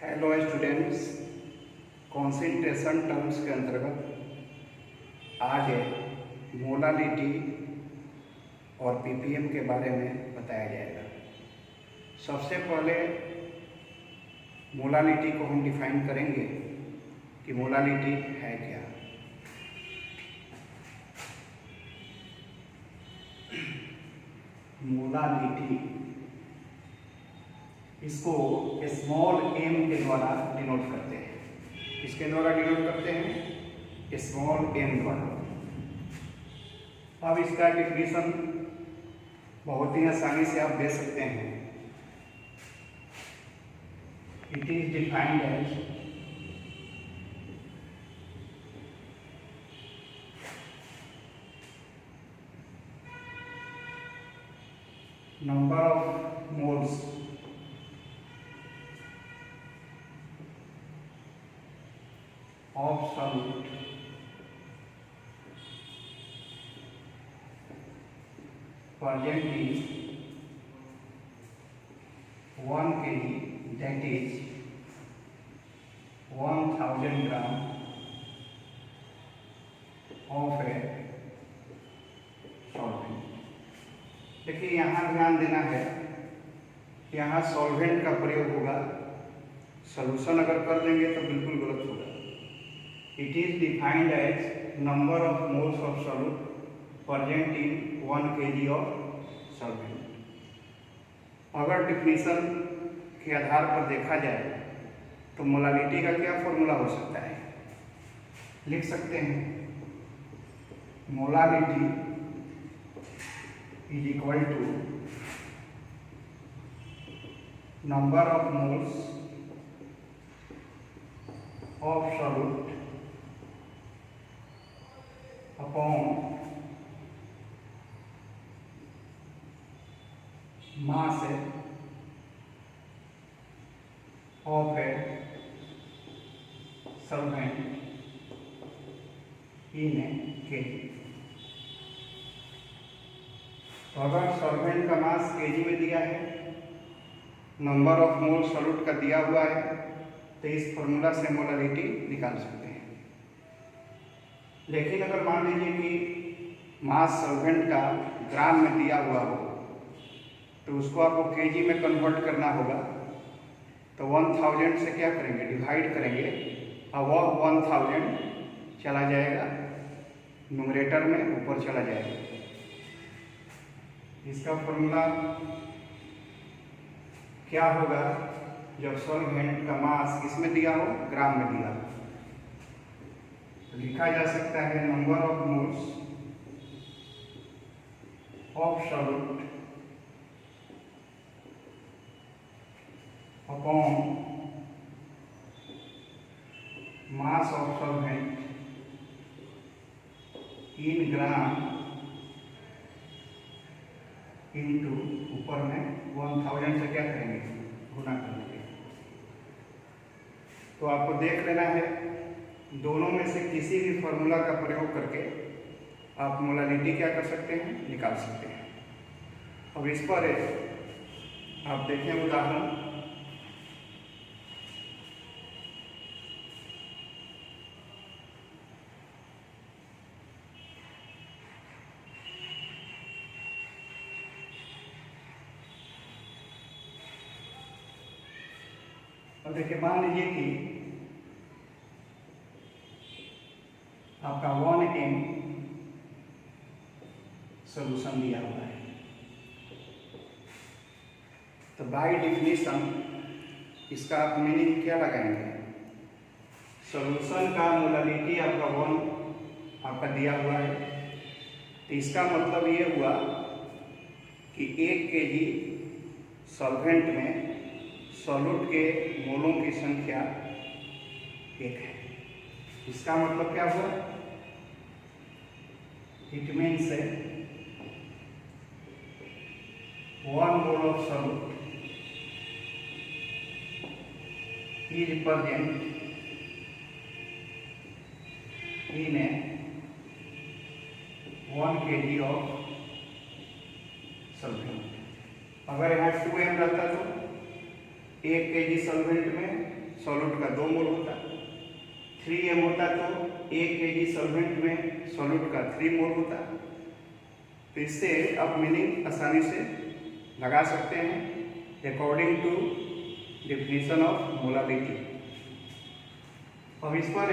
Hello students, concentration terms के अंतर्गत आज मोलालिटी और पीपीएम के बारे में बताया जाएगा। सबसे पहले मोलालिटी को हम डिफाइन करेंगे कि मोलालिटी है क्या। मोलालिटी इसको स्मॉल एम के द्वारा डिनोट करते हैं। किसके द्वारा डिनोट करते हैं? स्मॉल एम द्वारा। अब इसका डिफिनीशन बहुत ही आसानी से आप दे सकते हैं। It is defined as number of moles of solute present in 1 kg, that is 1000 gram of a solvent। देखिए यहाँ ध्यान देना है, यहाँ सॉल्वेंट का प्रयोग होगा। सॉल्यूशन अगर कर देंगे तो बिल्कुल गलत होगा। It is defined as number of moles of solute present in 1 kg of solvent। अगर डिफिनीशन के आधार पर देखा जाए तो मोलालिटी का क्या फॉर्मूला हो सकता है? लिख सकते हैं molality is equal to number of moles of solute upon mass of a solvent in a kg। तो अगर सॉल्वेंट का मास केजी में दिया है, नंबर ऑफ मोल सॉल्यूट का दिया हुआ है, तो इस फॉर्मूला से मोलालिटी निकाल सकते हैं। लेकिन अगर मान लीजिए कि मास सॉल्वेंट का ग्राम में दिया हुआ हो तो उसको आपको केजी में कन्वर्ट करना होगा। तो 1000 से क्या करेंगे? डिवाइड करेंगे और वह 1000 चला जाएगा न्यूमरेटर में, ऊपर चला जाएगा। इसका फॉर्मूला क्या होगा? जब सॉल्वेंट का मास किसमें दिया हो? ग्राम में दिया हो, तो लिखा जा सकता है number of moles of solute upon mass of solvent in gram into ऊपर में 1000 से क्या करेंगे? गुना करेंगे। तो आपको देख लेना है, दोनों में से किसी भी फॉर्मूला का प्रयोग करके आप मोलालिटी क्या कर सकते हैं? निकाल सकते हैं। अब इस पर आप देखें उदाहरण। अब देखिए, मान लीजिए कि आपका 1m सॉल्यूशन दिया हुआ है। तो बाय डिफिनीशन इसका आप मीनिंग क्या लगाएंगे? सॉल्यूशन का मोलालिटी आपका 1 आपका दिया हुआ है, तो इसका मतलब ये हुआ कि 1 kg सॉल्वेंट में सॉल्यूट के मोलों की संख्या 1 है। इसका मतलब क्या हुआ? It means 1 mole of solute is present in 1 kg of solvent. अगर यहाँ 2m रहता तो 1 kg सॉल्वेंट में सॉल्यूट का 2 मोल होता, 3m होता तो 1 kg सॉल्वेंट में सॉल्यूट का 3 मोल होता। तो इससे आप मीनिंग आसानी से लगा सकते हैं according to definition of molarity. अब इस पर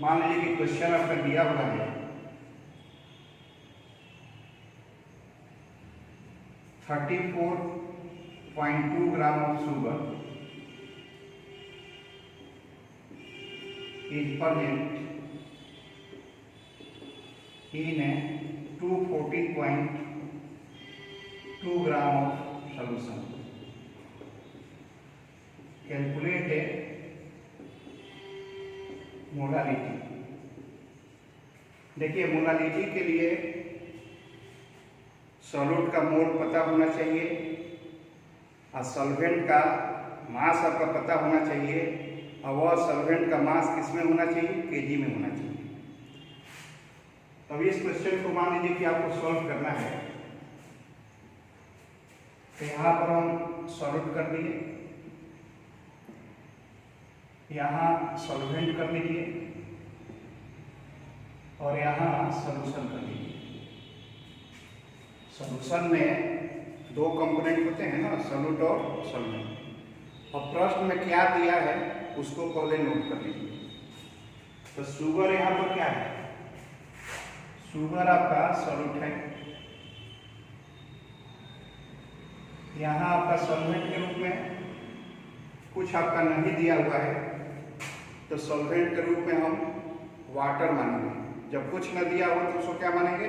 मान लीजिए कि क्वेश्चन आपका दिया हुआ है 34.2 gram of sugar is present in a 214.2 gram of solution. Calculate a molarity. देखिए मोलारिटी के लिए सॉल्यूट का मोल पता होना चाहिए और सॉल्वेंट का मास आपका पता होना चाहिए, और वह सॉल्वेंट का मास किसमें होना चाहिए, केजी में होना चाहिए। तब इस क्वेश्चन को मान लीजिए कि आपको सॉल्व करना है, तो यहाँ पर हम सॉल्व कर दिए, यहाँ सॉल्वेंट कर लीजिए और यहाँ सॉल्यूशन कर लीजिए। सॉल्यूशन में 2 कंपोनेंट होते हैं ना, सॉल्यूट और सॉल्वेंट। और प्रश्न में क्या दिया है उसको पहले नोट कर लीजिए। तो शुगर यहाँ पर क्या है, शुगर आपका सॉल्यूट है, यहाँ आपका सॉल्वेंट के रूप में कुछ आपका नहीं दिया हुआ है, तो सॉल्वेंट के रूप में हम वाटर मानेंगे। जब कुछ न दिया हो तो उसको क्या मानेंगे,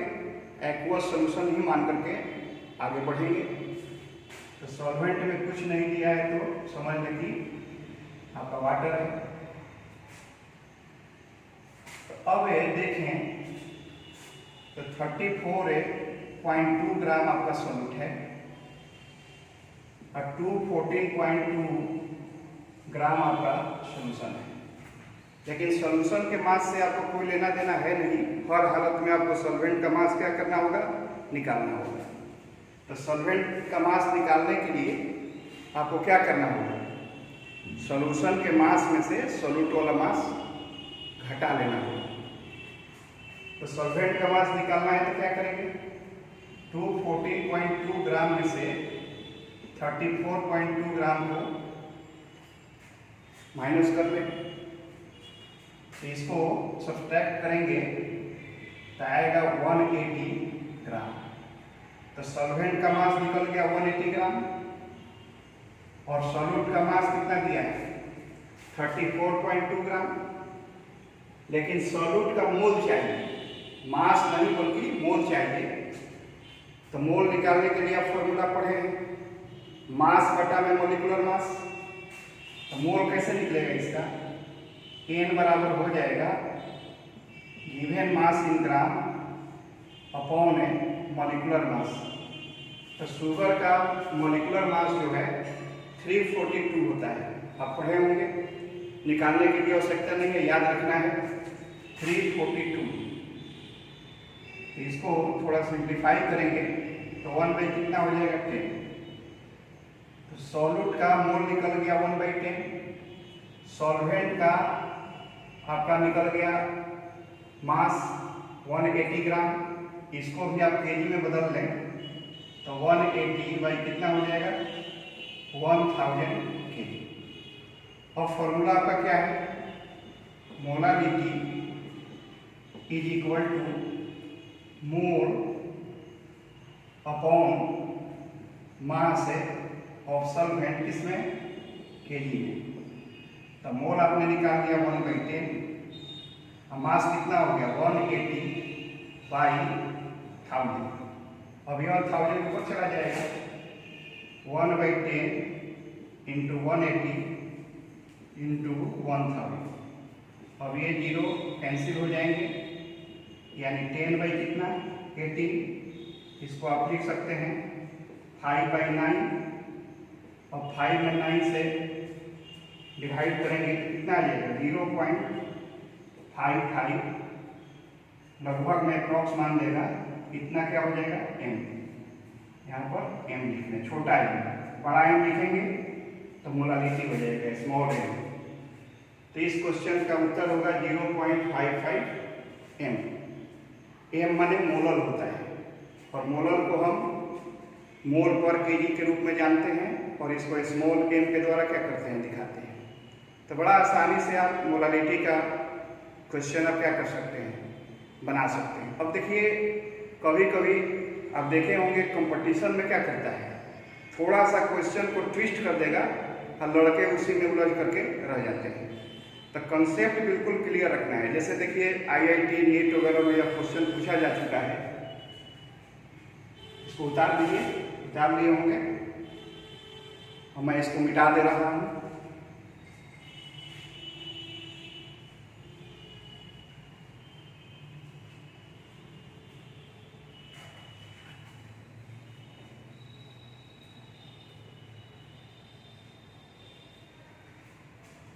एक्वस सॉल्यूशन ही मान करके आगे बढ़ेंगे। तो सॉल्वेंट में कुछ नहीं दिया है तो समझ लें कि आपका वाटर है। तो अब देखें तो 34.2 ग्राम आपका सॉल्यूट है और 214.2 ग्राम आपका सॉल्यूशन है। लेकिन सॉल्यूशन के मास से आपको कोई लेना देना है नहीं, हर हालत में आपको सॉल्वेंट का मास क्या करना होगा, निकालना होगा। तो सॉल्वेंट का मास निकालने के लिए आपको क्या करना होगा, सॉल्यूशन के मास में से सॉल्यूट वाला मास घटा लेना होगा। तो सॉल्वेंट का मास निकालना है तो क्या करेंगे, 214.2 ग्राम में से 34.2 ग्राम को माइनस कर लें। तो इसको सब्ट्रैक्ट करेंगे तो आएगा 180 ग्राम। तो सॉल्वेंट का मास निकल गया 180 ग्राम और सॉल्यूट का मास कितना दिया है 34.2 ग्राम। लेकिन सॉल्यूट का मोल चाहिए, मास नहीं बल्कि मोल चाहिए। तो मोल निकालने के लिए आप फॉर्मूला पढ़े हैं, मास बटा में मोलिकुलर मास। तो मोल कैसे निकलेगा इसका, n बराबर हो जाएगा गिवन मास इन ग्राम अपॉन ए मॉलिक्यूलर मास। तो शुगर का मॉलिक्यूलर मास जो है 342 होता है, आप पढ़े होंगे, निकालने की भी आवश्यकता नहीं है, याद रखना है 342। इसको थोड़ा सिंप्लीफाई करेंगे तो 1/10 कितना हो जाएगा 10। तो सॉल्यूट का मोल निकल गया 1/10, सॉल्वेंट का आपका निकल गया मास 180 ग्राम। इसको भी आप केजी में बदल लें तो 180 बाई कितना हो जाएगा 1000 केजी। और फॉर्मूला आपका क्या है, molarity is equal to mole upon mass of solvent किसमें, केजी में। तो मोल आपने निकाल दिया 1/10, मास कितना हो गया 180 बाई 1000। अब यह 1000 ऊपर चला जाएगा, 1/10 इंटू 180 इंटू 1000। अब ये 0 कैंसिल हो जाएंगे, यानी 10 बाई कितना 80। इसको आप लिख सकते हैं 5/9 और 5 में 9 से डिवाइड करेंगे तो कितना आ जाएगा 0.55। लगभग में अप्रॉक्स मान लेगा इतना क्या हो जाएगा m। यहाँ पर m लिखना, छोटा m, बड़ा m लिखेंगे तो मोलारिटी हो जाएगा स्मॉल m। तो इस क्वेश्चन का उत्तर होगा 0.55 m। m माने मोलर होता है और मोलर को हम मोल पर केजी के रूप में जानते हैं और इसको स्मॉल m के द्वारा क्या करते हैं, दिखाते हैं। तो बड़ा आसानी से आप मोलालिटी का क्वेश्चन आप क्या कर सकते हैं, बना सकते हैं। अब देखिए कभी कभी आप देखे होंगे कंपटीशन में क्या करता है, थोड़ा सा क्वेश्चन को ट्विस्ट कर देगा और लड़के उसी में उलझ करके रह जाते हैं। तो कंसेप्ट बिल्कुल क्लियर रखना है। जैसे देखिए IIT नीट वगैरह में यह क्वेश्चन पूछा जा चुका है, इसको उतार दीजिए, उतार लिए होंगे और मैं इसको मिटा दे रहा हूँ।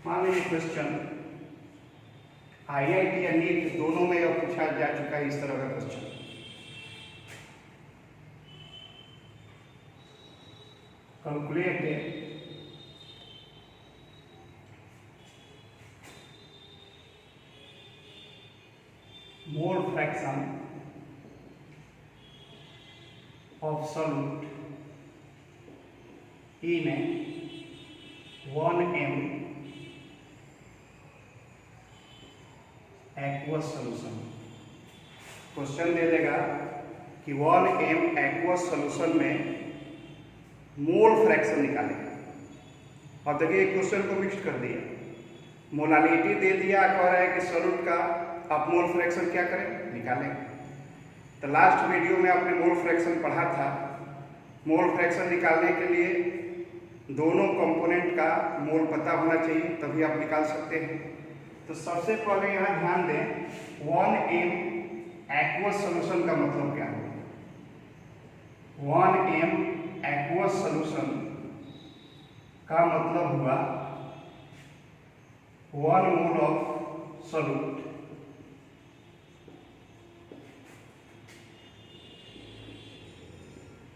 मान लीजिए क्वेश्चन IIT या नीट दोनों में यह पूछा जा चुका है, इस तरह का question. Calculate mole fraction of solute in 1m aqueous solution. Question दे देगा कि 1m एक्वस सॉल्यूशन में मोल फ्रैक्शन निकालेगा। और देखिए क्वेश्चन को मिक्स कर दिया, मोलालिटी दे दिया, कह रहा है कि सॉल्यूट का आप मोल फ्रैक्शन क्या करें, निकालें। तो लास्ट वीडियो में आपने मोल फ्रैक्शन पढ़ा था। मोल फ्रैक्शन निकालने के लिए दोनों कंपोनेंट का मोल पता होना चाहिए, तभी आप निकाल सकते हैं। तो सबसे पहले यहाँ ध्यान दें, 1m एक्वस सॉल्यूशन का मतलब क्या है। 1m एक्वस सॉल्यूशन का मतलब हुआ 1 mole of solute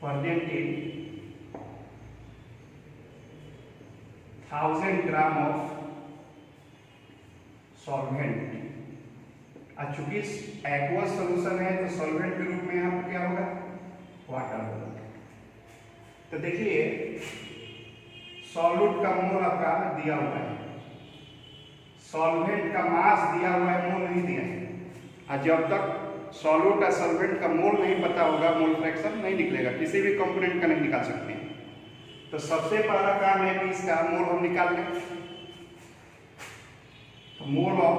presented 1000 gram of solvent. चूंकि एक्वस सॉल्यूशन है तो सॉल्वेंट के रूप में यहाँ पर क्या होगा, वाटर होगा। तो देखिए सॉल्यूट का मोल आपका दिया हुआ है, सॉल्वेंट का मास दिया हुआ है, मोल नहीं दिया है। और जब तक सॉल्यूट या सॉल्वेंट का मोल नहीं पता होगा, मोल फ्रैक्शन नहीं निकलेगा, किसी भी कंपोनेंट का नहीं निकाल सकते हैं। तो सबसे पहला काम है कि इसका मोल हम निकाल लें। तो mole of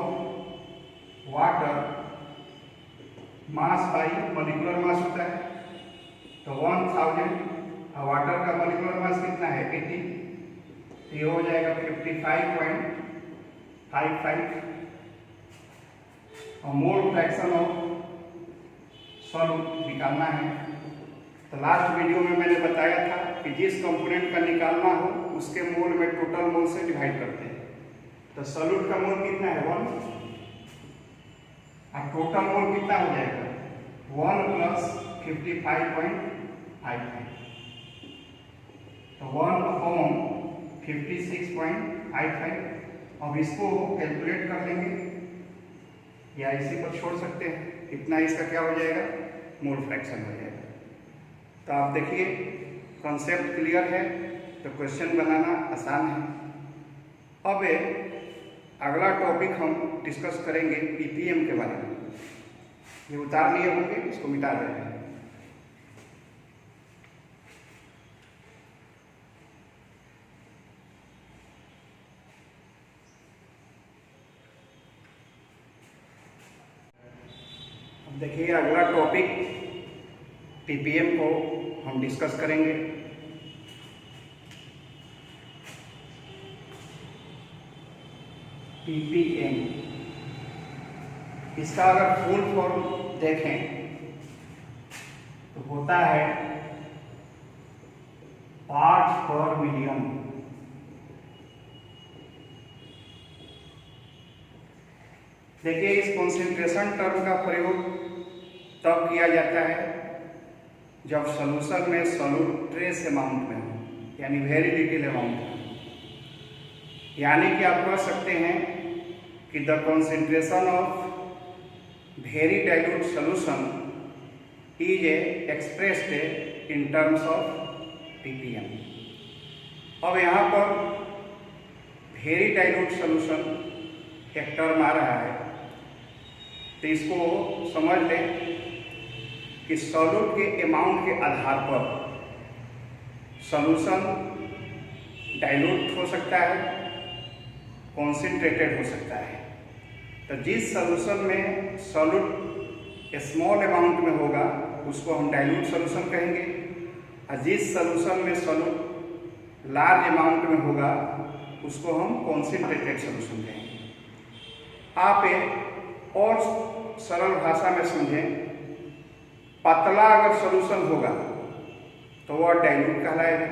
water mass by molecular mass होता है। तो 1000 वाटर का मॉलिक्यूलर मास कितना है, 80। ये हो जाएगा 55.55। और मोल फ्रैक्शन ऑफ सॉल्यूट निकालना है। तो लास्ट वीडियो में मैंने बताया था कि जिस कंपोनेंट का निकालना हो उसके मोल में टोटल मोल से डिवाइड करते हैं। तो सॉल्यूट का मोल कितना है, 1, और टोटल मोल कितना हो जाएगा, 1 + 55.55। तो 1/56.55। अब इसको कैलकुलेट कर लेंगे या इसी पर छोड़ सकते हैं, इतना इसका क्या हो जाएगा, मोल फ्रैक्शन हो जाएगा। तो आप देखिए कॉन्सेप्ट क्लियर है तो क्वेश्चन बनाना आसान है। अब अगला टॉपिक हम डिस्कस करेंगे ppm के बारे में। ये उतार लिए होंगे, इसको मिटा देंगे। देखिए अगला टॉपिक ppm को हम डिस्कस करेंगे। ppm, इसका अगर फुल फॉर्म देखें तो होता है पार्ट्स पर मिलियन। देखिए इस कॉन्सेंट्रेशन टर्म का प्रयोग तब किया जाता है जब सॉल्यूशन में सॉल्यूट ट्रेस अमाउंट में हो, यानी वेरी लिटिल अमाउंट। यानी कि आप कह सकते हैं कि the concentration of very dilute solution is expressed in terms of ppm। अब यहाँ पर वेरी डाइल्यूट सॉल्यूशन एक टर्म आ रहा है, तो इसको समझ लें कि सॉल्यूट के अमाउंट के आधार पर सॉल्यूशन डाइल्यूट हो सकता है, कॉन्सेंट्रेटेड हो सकता है। तो जिस सॉल्यूशन में सॉल्यूट स्मॉल अमाउंट में होगा उसको हम डाइल्यूट सॉल्यूशन कहेंगे, और जिस सॉल्यूशन में सॉल्यूट लार्ज अमाउंट में होगा उसको हम कॉन्सेंट्रेटेड सॉल्यूशन कहेंगे। आप एक और सरल भाषा में समझें, पतला अगर सॉल्यूशन होगा तो वह डाइल्यूट कहलाएगा,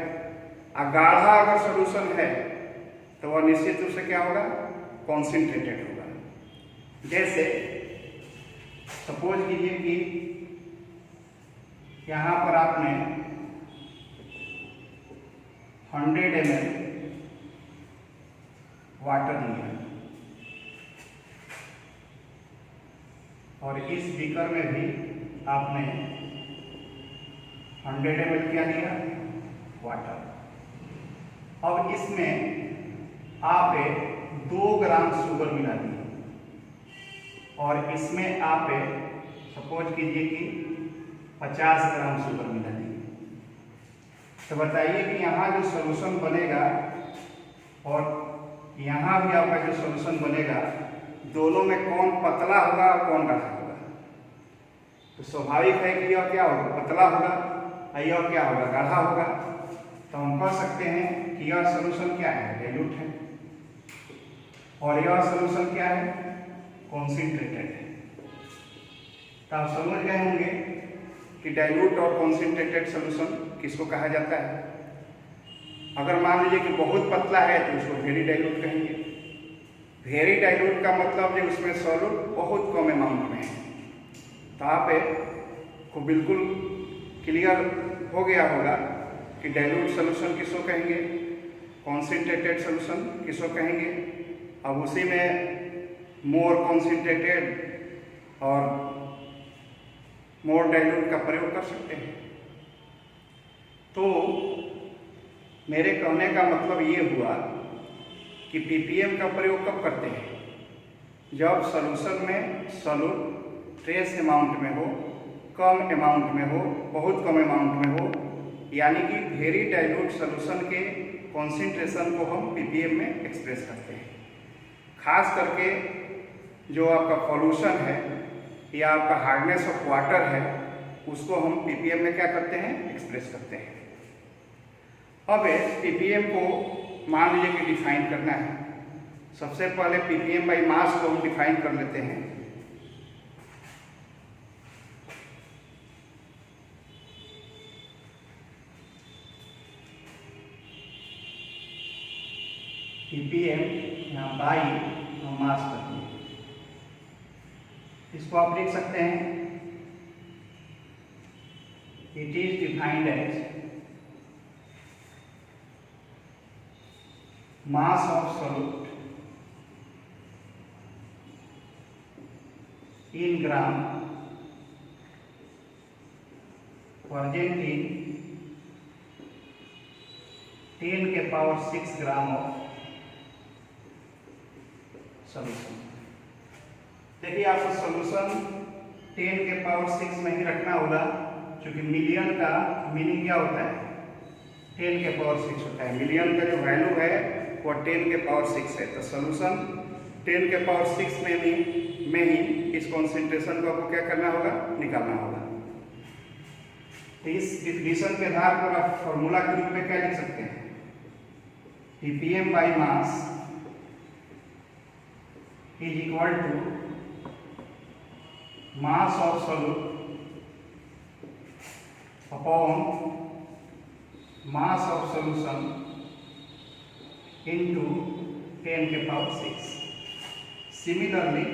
और गाढ़ा अगर सॉल्यूशन है तो वह निश्चित रूप से क्या होगा, कॉन्सेंट्रेटेड होगा। जैसे सपोज कीजिए कि यहाँ पर आपने 100 ml वाटर लिया और इस बीकर में भी आपने 100 ml क्या लिया, वाटर। अब इसमें आप 2 ग्राम शुगर मिला दिए और इसमें आप सपोज कीजिए कि 50 ग्राम शुगर मिला दिए। तो बताइए कि यहाँ जो सॉल्यूशन बनेगा और यहाँ भी आपका जो सॉल्यूशन बनेगा, दोनों में कौन पतला होगा और कौन गाढ़ा होगा? तो स्वाभाविक है कि यह क्या होगा, पतला होगा, और यह क्या होगा, गाढ़ा होगा। तो हम कह सकते हैं कि यह सॉल्यूशन क्या है, डाइल्यूट है, और यह सॉल्यूशन क्या है, कॉन्सेंट्रेटेड है। तो आप समझ गए होंगे कि डाइल्यूट और कॉन्सेंट्रेटेड सॉल्यूशन किसको कहा जाता है। अगर मान लीजिए कि बहुत पतला है तो उसको वेरी डाइल्यूट कहेंगे। वेरी डाइल्यूट का मतलब है उसमें सॉल्यूट बहुत कम अमाउंट में है। तो आप को बिल्कुल क्लियर हो गया होगा कि डाइल्यूट सॉल्यूशन किसको कहेंगे, कॉन्सेंट्रेटेड सॉल्यूशन किसको कहेंगे। अब उसी में मोर कॉन्सेंट्रेटेड और मोर डाइल्यूट का प्रयोग कर सकते हैं। तो मेरे कहने का मतलब ये हुआ कि ppm का प्रयोग कब करते हैं, जब सॉल्यूशन में सॉल्यूट ट्रेस अमाउंट में हो, कम अमाउंट में हो, बहुत कम अमाउंट में हो, यानी कि वेरी डाइल्यूट सॉल्यूशन के कॉन्सेंट्रेशन को हम ppm में एक्सप्रेस करते हैं। खास करके जो आपका पॉल्यूशन है या आपका हार्डनेस ऑफ वाटर है उसको हम ppm में क्या करते हैं, एक्सप्रेस करते हैं। अब ppm को मान लीजिए कि डिफाइन करना है। सबसे पहले ppm बाई मास को हम डिफाइन कर लेते हैं। ppm यहाँ बाई हम मास करते हैं, इसको आप लिख सकते हैं, it is defined as mass of solute in gram present in 10 के पावर 6 ग्राम ऑफ सॉल्यूशन। देखिए आपको सॉल्यूशन 10 के पावर 6 में ही रखना होगा, क्योंकि मिलियन का मीनिंग क्या होता है, 10 के पावर 6 होता है। मिलियन का जो वैल्यू है वो 10 के पावर 6 है। तो सॉल्यूशन 10 के पावर 6 में ही इस कॉन्सेंट्रेशन को आपको क्या करना होगा, निकालना होगा। तो इस डिफिनीशन के आधार पर आप फॉर्मूला के रूप में क्या लिख सकते हैं, ppm by mass is equal to mass of solute upon mass of solution into 10 के पावर 6। Similarly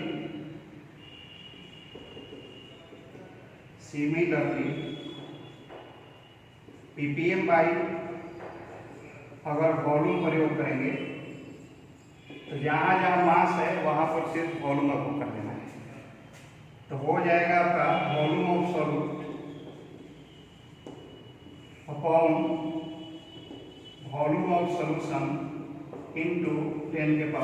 ppm बाई अगर वॉल्यूम प्रयोग करेंगे तो तो जहाँ जहाँ मास है वहाँ पर सिर्फ वॉल्यूम आपको कर देना है। तो हो जाएगा आपका volume of solute upon volume of solution into 10⁶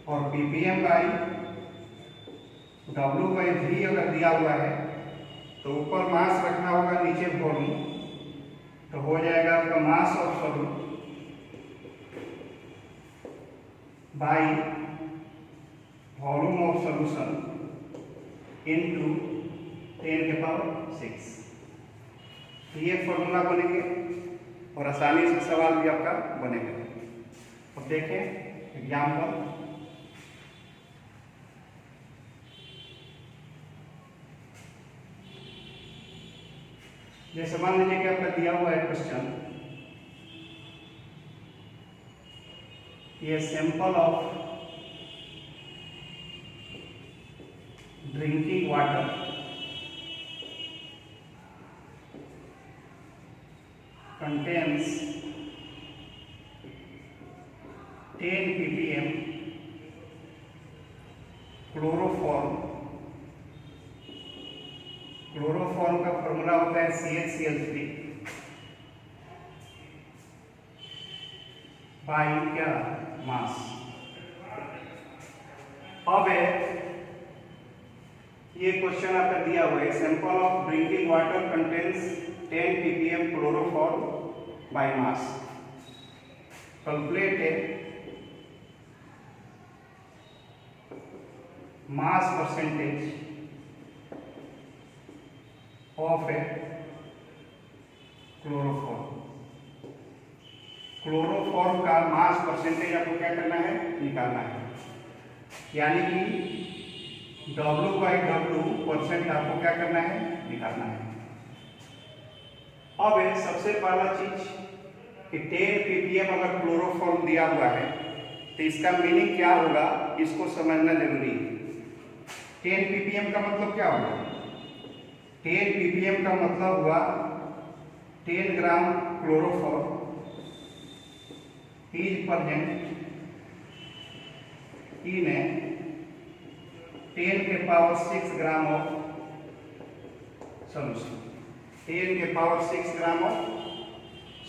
और ppm बाई W/V अगर दिया हुआ है तो ऊपर मास रखना होगा, नीचे वॉल्यूम। तो हो जाएगा आपका मास of solute by volume of solution into 10⁶। ये फॉर्मूला बनेंगे और आसानी से सवाल भी आपका बनेगा। अब देखें एग्जाम्पल। जैसे मान लीजिए कि आपका दिया हुआ है क्वेश्चन, ये sample of drinking water contains 10 ppm chloroform. Chloroform का फॉर्मूला होता है CH_CL3 बाई क्या मास। अब ये क्वेश्चन आपका दिया हुआ है, sample of drinking water contains 10 ppm chloroform by mass. Calculate mass percentage of A chloroform. Chloroform का मास परसेंटेज आपको क्या करना है, निकालना है। यानी कि W/W परसेंट आपको क्या करना है, निकालना है। अब सबसे पहला चीज कि 10 ppm अगर क्लोरोफॉर्म दिया हुआ है तो इसका मीनिंग क्या होगा, इसको समझना जरूरी है। 10 ppm का मतलब क्या होगा? 10 ppm का मतलब हुआ 10 gram chloroform is present in 10⁶ gram of solution. 10⁶ gram of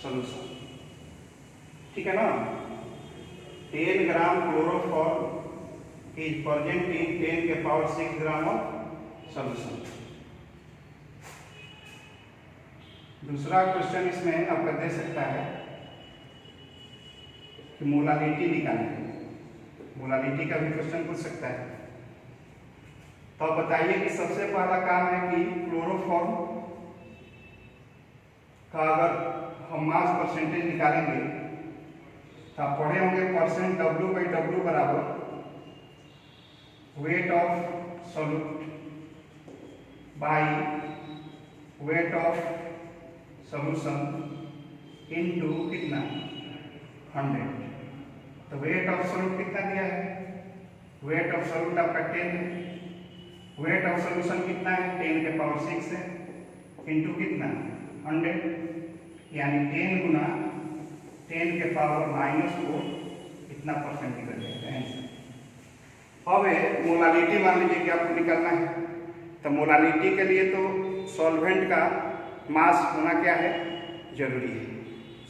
solution, ठीक है ना। 10 gram chloroform is present in 10⁶ gram of solution. दूसरा क्वेश्चन इसमें आपका दे सकता है कि मोलालिटी निकालें। मोलालिटी का भी क्वेश्चन पूछ सकता है। तो आप बताइए कि सबसे पहला काम है कि क्लोरोफॉर्म का अगर हम मास परसेंटेज निकालेंगे तो आप पढ़े होंगे परसेंट W/W बराबर weight of solute by weight of solution into कितना 100। तो वेट ऑफ सॉल्यूट कितना दिया है, वेट ऑफ सॉल्यूट आपका 10 है। वेट ऑफ सॉल्यूशन कितना है, 10⁶ है, इनटू कितना 100, यानी 10 गुना 10⁻⁻4 इतना परसेंट निकल जाएगा आंसर। अब मोलालिटी मान लीजिए कि आपको निकालना है, तो मोलालिटी के लिए तो सॉल्वेंट का मास होना क्या है, जरूरी है।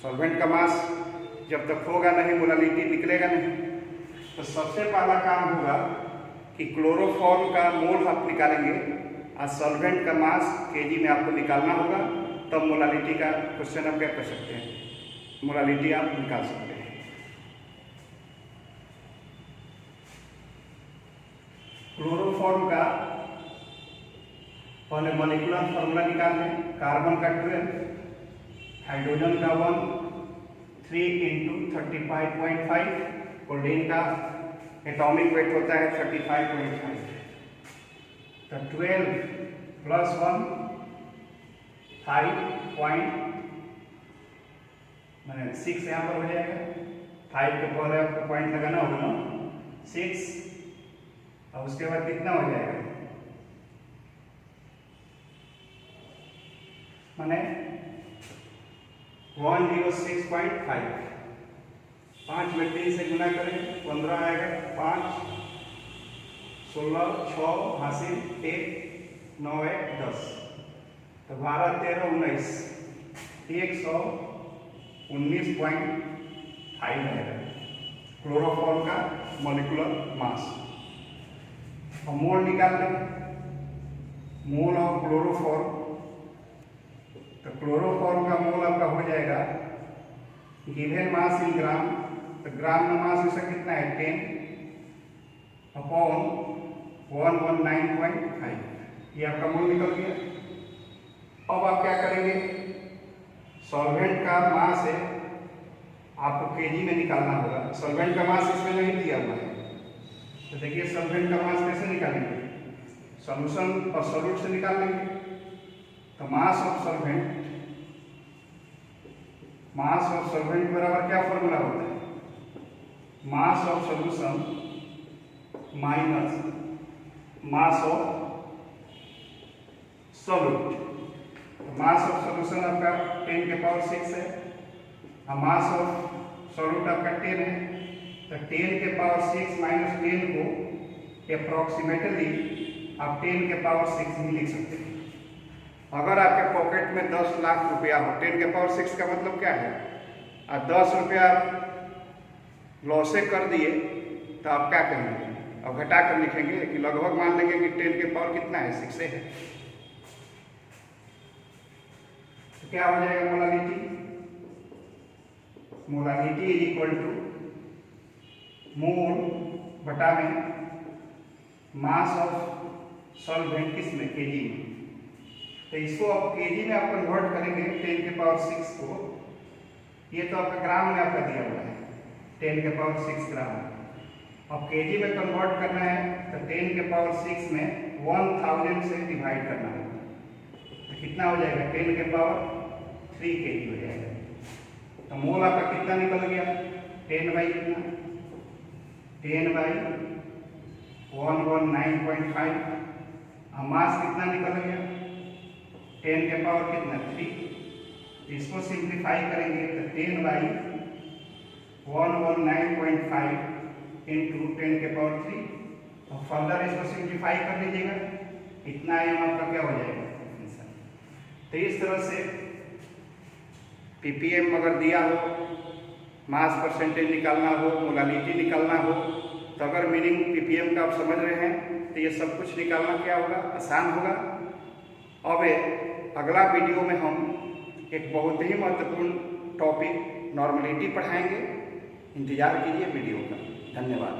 सॉल्वेंट का मास जब तक होगा नहीं मोलालिटी निकलेगा नहीं। तो सबसे पहला काम होगा कि क्लोरोफॉर्म का मोल आप निकालेंगे और सॉल्वेंट का मास केजी में आपको निकालना होगा, तब मोलालिटी का क्वेश्चन आप क्या कर सकते हैं, मोलालिटी आप निकाल सकते हैं। क्लोरोफॉर्म का पहले मॉलिक्यूलर फॉर्मूला निकाल लें। कार्बन का 12, हाइड्रोजन का 1, 3 × 35.5, क्लोरीन का एटॉमिक वेट होता है 35.5। तो 12 + 1 5.6 यहाँ पर हो जाएगा। 5 के पहले आपको पॉइंट लगाना होगा ना, 6, और उसके बाद कितना हो जाएगा, माने 106.5। 5 में 3 से गुना करें 15 आएगा, 5 16 6 हासिल 1 9 1 10, तो 12 13 19 119.5 आएगा क्लोरोफॉर्म का मॉलिक्यूलर मास। और मोल निकाल लें, मोल ऑफ क्लोरोफॉर्म, तो क्लोरोफॉर्म का मोल आपका हो जाएगा गिवन मास इन ग्राम, तो ग्राम में मास इसका कितना है 10 अपॉन 119.5, ये आपका मोल निकल गया। अब आप क्या करेंगे, सॉल्वेंट का मास है आपको केजी में निकालना होगा, सॉल्वेंट का मास इसमें नहीं दिया हुआ है, तो देखिए सॉल्वेंट का मास कैसे निकालेंगे, सॉल्यूशन और सॉल्यूट से निकाल लेंगे। तो मास ऑफ सॉल्वेंट बराबर क्या फॉर्मूला होता है, मास of solution minus mass of solute. Mass of solution आपका 10 के पावर 6 है और मास ऑफ सॉल्यूट आपका 10 है, तो 10 के पावर 6 माइनस 10 को अप्रॉक्सीमेटली आप 10 के पावर 6 ही लिख सकते हैं। अगर आपके पॉकेट में 10 लाख रुपया हो, 10 के पावर 6 का मतलब क्या है, और 10 रुपया लॉसे कर दिए तो आप क्या करेंगे, अब घटा कर लिखेंगे कि लगभग मान लेंगे कि 10 के पावर कितना है 6 है, तो क्या हो जाएगा मोलालिटी इज इक्वल टू मोल बटा में मास ऑफ सॉल्वेंट किसमें केजी में, तो इसको आप केजी में आप कन्वर्ट करेंगे 10 के पावर 6 को, ये तो आपका ग्राम में आपका दिया हुआ है 10 के पावर 6 ग्राम, अब केजी में कन्वर्ट करना है तो 10 के पावर 6 में 1000 से डिवाइड करना है, तो कितना हो जाएगा 10 के पावर 3 केजी हो जाएगा। तो मोल आपका कितना निकल गया 10 बाई कितना 10 बाई 119.5, और मास कितना निकल गया 10 के पावर कितना 3, इसको सिंप्लीफाई करेंगे तो 10 बाई 119.5 इंटू 10 के पावर 3, और फर्दर इसको सिंप्लीफाई कर लीजिएगा, इतना एम आपका क्या हो जाएगा। तो इस तरह से पीपीएम अगर दिया हो, मास परसेंटेज निकालना हो, मोलालिटी निकालना हो, तो अगर मीनिंग पीपीएम का आप समझ रहे हैं तो ये सब कुछ निकालना क्या होगा, आसान होगा। अब अगला वीडियो में हम एक बहुत ही महत्वपूर्ण टॉपिक नॉर्मलिटी पढ़ाएंगे, इंतजार कीजिए वीडियो का। धन्यवाद।